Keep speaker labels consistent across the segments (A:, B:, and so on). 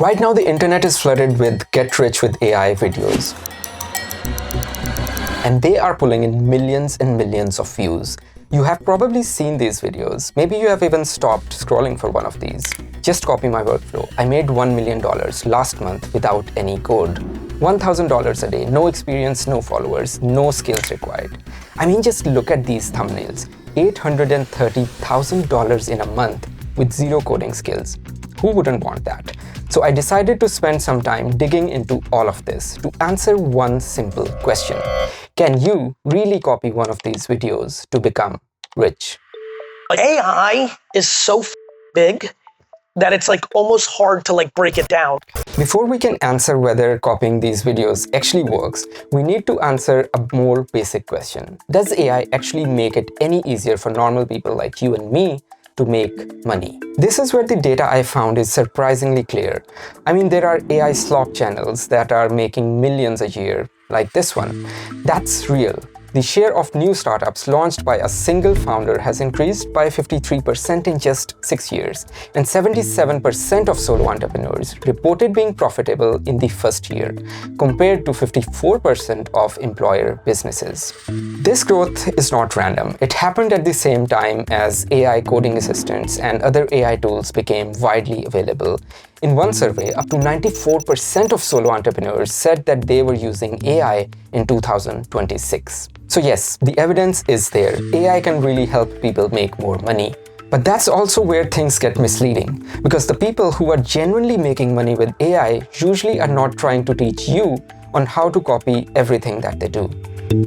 A: Right now, the internet is flooded with get rich with AI videos. And they are pulling in millions and millions of views. You have probably seen these videos. Maybe you have even stopped scrolling for one of these. Just copy my workflow. I made $1 million last month without any code. $1,000 a day, no experience, no followers, no skills required. I mean, just look at these thumbnails. $830,000 in a month with zero coding skills. Who wouldn't want that? So I decided to spend some time digging into all of this to answer one simple question. Can you really copy one of these videos to become rich?
B: AI is so big that it's almost hard to break it down.
A: Before we can answer whether copying these videos actually works, we need to answer a more basic question. Does AI actually make it any easier for normal people like you and me to make money? This is where the data I found is surprisingly clear. I mean, there are AI slop channels that are making millions a year, like this one. That's real. The share of new startups launched by a single founder has increased by 53% in just 6 years, and 77% of solo entrepreneurs reported being profitable in the first year, compared to 54% of employer businesses. This growth is not random. It happened at the same time as AI coding assistants and other AI tools became widely available. In one survey, up to 94% of solo entrepreneurs said that they were using AI in 2026. So yes, the evidence is there. AI can really help people make more money. But that's also where things get misleading, because the people who are genuinely making money with AI usually are not trying to teach you on how to copy everything that they do.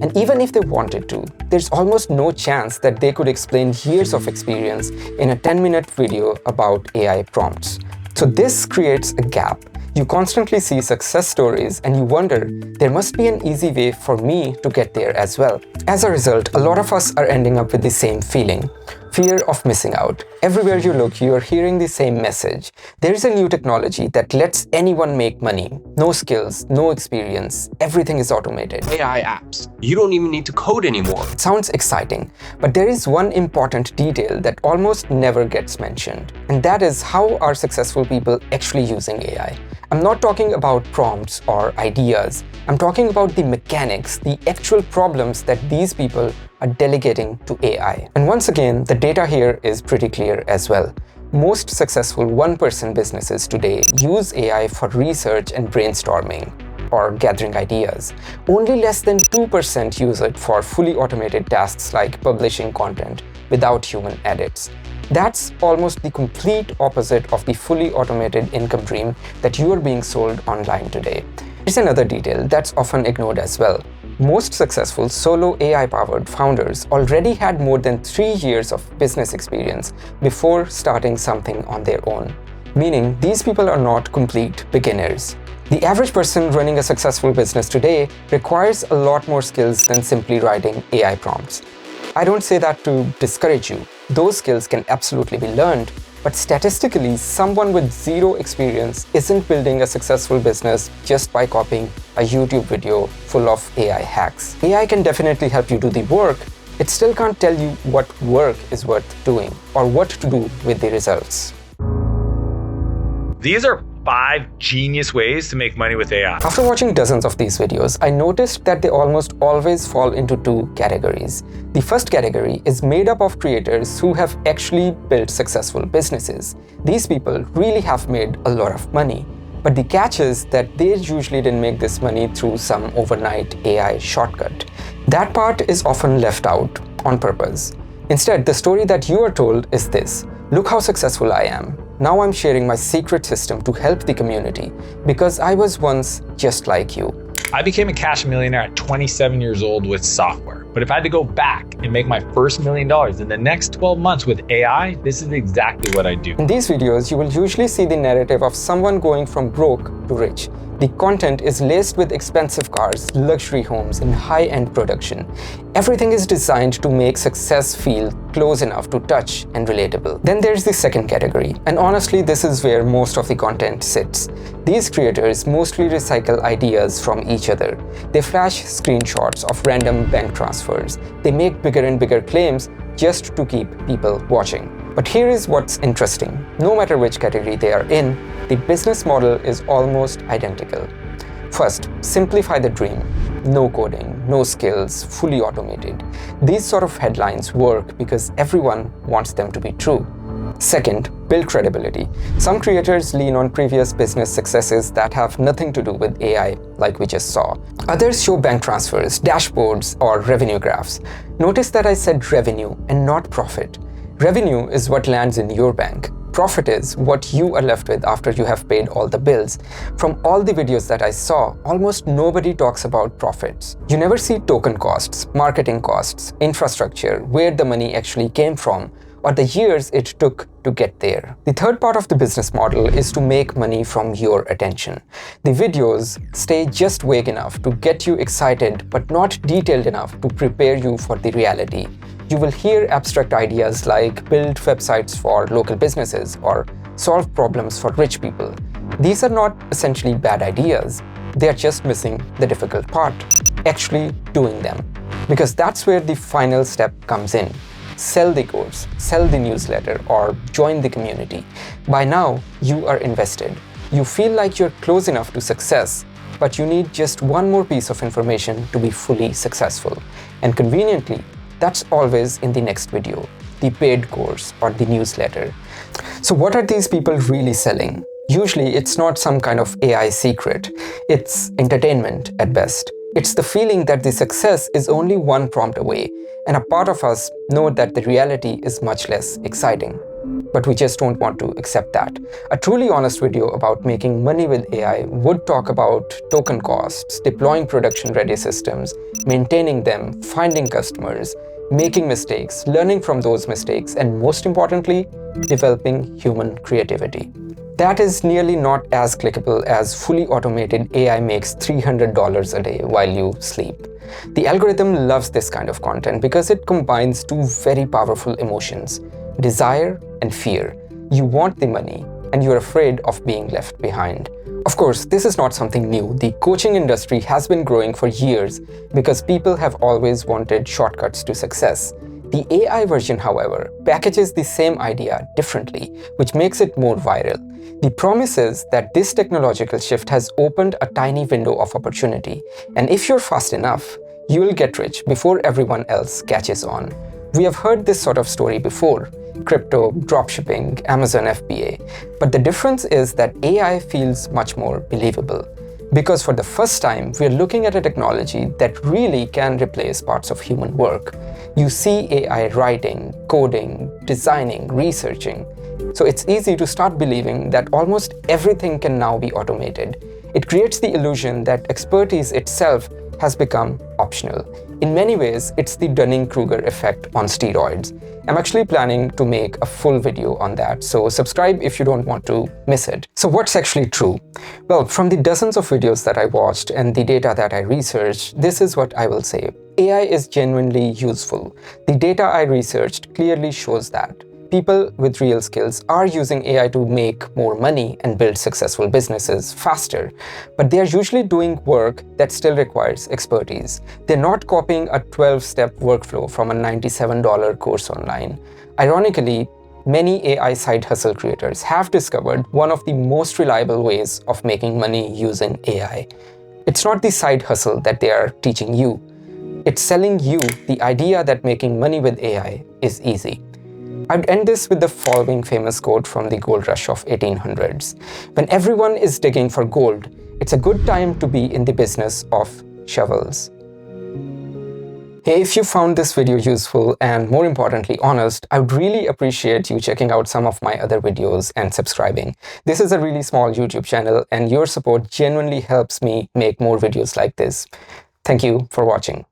A: And even if they wanted to, there's almost no chance that they could explain years of experience in a 10-minute video about AI prompts. So this creates a gap. You constantly see success stories and you wonder, there must be an easy way for me to get there as well. As a result, a lot of us are ending up with the same feeling. Fear of missing out. Everywhere you look, you are hearing the same message. There is a new technology that lets anyone make money. No skills, no experience, everything is automated.
C: AI apps. You don't even need to code anymore.
A: It sounds exciting, but there is one important detail that almost never gets mentioned, and that is how are successful people actually using AI. I'm not talking about prompts or ideas. I'm talking about the mechanics, the actual problems that these people are delegating to AI. And once again, the data here is pretty clear as well. Most successful one-person businesses today use AI for research and brainstorming or gathering ideas. Only less than 2% use it for fully automated tasks like publishing content without human edits. That's almost the complete opposite of the fully automated income dream that you are being sold online today. Here's another detail that's often ignored as well. Most successful solo AI-powered founders already had more than 3 years of business experience before starting something on their own, meaning these people are not complete beginners. The average person running a successful business today requires a lot more skills than simply writing AI prompts. I don't say that to discourage you. Those skills can absolutely be learned, but statistically, someone with zero experience isn't building a successful business just by copying a YouTube video full of AI hacks. AI can definitely help you do the work. It still can't tell you what work is worth doing or what to do with the results.
D: These are 5 genius ways to make money with AI.
A: After watching dozens of these videos, I noticed that they almost always fall into 2 categories. The first category is made up of creators who have actually built successful businesses. These people really have made a lot of money. But the catch is that they usually didn't make this money through some overnight AI shortcut. That part is often left out on purpose. Instead, the story that you are told is this: look how successful I am. Now I'm sharing my secret system to help the community because I was once just like you.
D: I became a cash millionaire at 27 years old with software. But if I had to go back and make my first $1 million in the next 12 months with AI, this is exactly what I do.
A: In these videos, you will usually see the narrative of someone going from broke to rich. The content is laced with expensive cars, luxury homes, and high-end production. Everything is designed to make success feel close enough to touch and relatable. Then there's the second category, and honestly, this is where most of the content sits. These creators mostly recycle ideas from each other. They flash screenshots of random bank transfers. They make bigger and bigger claims just to keep people watching. But here is what's interesting. No matter which category they are in, the business model is almost identical. First, simplify the dream. No coding, no skills, fully automated. These sort of headlines work because everyone wants them to be true. Second, build credibility. Some creators lean on previous business successes that have nothing to do with AI, like we just saw. Others show bank transfers, dashboards, or revenue graphs. Notice that I said revenue and not profit. Revenue is what lands in your bank. Profit is what you are left with after you have paid all the bills. From all the videos that I saw, almost nobody talks about profits. You never see token costs, marketing costs, infrastructure, where the money actually came from, or the years it took to get there. The third part of the business model is to make money from your attention. The videos stay just vague enough to get you excited, but not detailed enough to prepare you for the reality. You will hear abstract ideas like build websites for local businesses or solve problems for rich people. These are not essentially bad ideas. They are just missing the difficult part, actually doing them. Because that's where the final step comes in. Sell the course, sell the newsletter, or join the community. By now, you are invested. You feel like you're close enough to success, but you need just one more piece of information to be fully successful. And conveniently, that's always in the next video, the paid course or the newsletter. So what are these people really selling? Usually, it's not some kind of AI secret. It's entertainment at best. It's the feeling that the success is only one prompt away, and a part of us know that the reality is much less exciting. But we just don't want to accept that. A truly honest video about making money with AI would talk about token costs, deploying production-ready systems, maintaining them, finding customers, making mistakes, learning from those mistakes, and most importantly, developing human creativity. That is nearly not as clickable as fully automated AI makes $300 a day while you sleep. The algorithm loves this kind of content because it combines two very powerful emotions, desire and fear. You want the money and you're afraid of being left behind. Of course, this is not something new. The coaching industry has been growing for years because people have always wanted shortcuts to success. The AI version, however, packages the same idea differently, which makes it more viral. The promise is that this technological shift has opened a tiny window of opportunity, and if you're fast enough, you will get rich before everyone else catches on. We have heard this sort of story before: crypto, dropshipping, Amazon FBA. But the difference is that AI feels much more believable. Because for the first time, we're looking at a technology that really can replace parts of human work. You see AI writing, coding, designing, researching. So it's easy to start believing that almost everything can now be automated. It creates the illusion that expertise itself has become optional. In many ways, it's the Dunning-Kruger effect on steroids. I'm actually planning to make a full video on that, so subscribe if you don't want to miss it. So what's actually true? Well, from the dozens of videos that I watched and the data that I researched, this is what I will say. AI is genuinely useful. The data I researched clearly shows that. People with real skills are using AI to make more money and build successful businesses faster, but they are usually doing work that still requires expertise. They're not copying a 12-step workflow from a $97 course online. Ironically, many AI side hustle creators have discovered one of the most reliable ways of making money using AI. It's not the side hustle that they are teaching you. It's selling you the idea that making money with AI is easy. I'd end this with the following famous quote from the gold rush of 1800s. When everyone is digging for gold, it's a good time to be in the business of shovels. Hey, if you found this video useful and more importantly honest, I would really appreciate you checking out some of my other videos and subscribing. This is a really small YouTube channel and your support genuinely helps me make more videos like this. Thank you for watching.